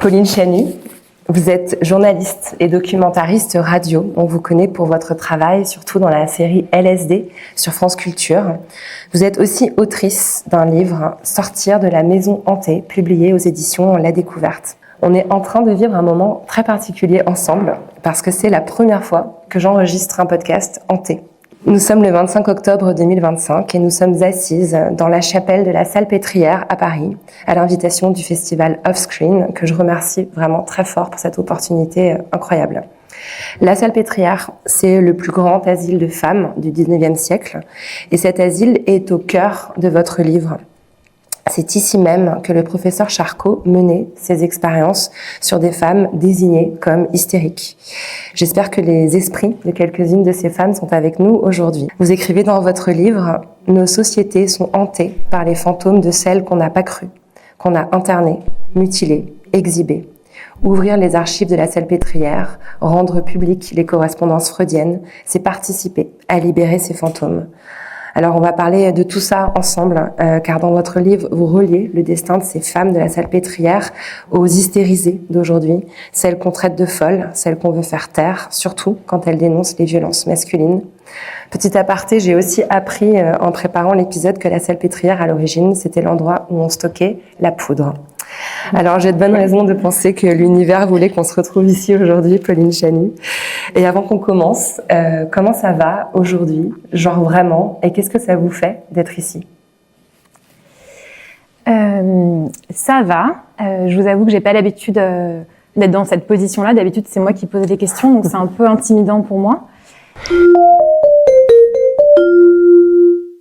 Pauline Chanu, vous êtes journaliste et documentariste radio. On vous connaît pour votre travail, surtout dans la série LSD sur France Culture. Vous êtes aussi autrice d'un livre, Sortir de la maison hantée, publié aux éditions La Découverte. On est en train de vivre un moment très particulier ensemble, parce que c'est la première fois que j'enregistre un podcast hanté. Nous sommes le 25 octobre 2025 et nous sommes assises dans la chapelle de la Salpêtrière à Paris, à l'invitation du festival Offscreen, que je remercie vraiment très fort pour cette opportunité incroyable. La Salpêtrière, c'est le plus grand asile de femmes du 19e siècle et cet asile est au cœur de votre livre. C'est ici même que le professeur Charcot menait ses expériences sur des femmes désignées comme hystériques. J'espère que les esprits de quelques-unes de ces femmes sont avec nous aujourd'hui. Vous écrivez dans votre livre « Nos sociétés sont hantées par les fantômes de celles qu'on n'a pas crues, qu'on a internées, mutilées, exhibées. Ouvrir les archives de la Salpêtrière, rendre publiques les correspondances freudiennes, c'est participer à libérer ces fantômes. » Alors on va parler de tout ça ensemble, car dans votre livre, vous reliez le destin de ces femmes de la Salpêtrière aux hystérisées d'aujourd'hui, celles qu'on traite de folles, celles qu'on veut faire taire, surtout quand elles dénoncent les violences masculines. Petit aparté, j'ai aussi appris en préparant l'épisode que la Salpêtrière, à l'origine, c'était l'endroit où on stockait la poudre. Alors j'ai de bonnes raisons de penser que l'univers voulait qu'on se retrouve ici aujourd'hui, Pauline Chanu. Et avant qu'on commence, comment ça va aujourd'hui, genre vraiment, et qu'est-ce que ça vous fait d'être ici ? Ça va. Je vous avoue que j'ai pas l'habitude d'être dans cette position-là. D'habitude, c'est moi qui pose les questions, donc c'est un peu intimidant pour moi.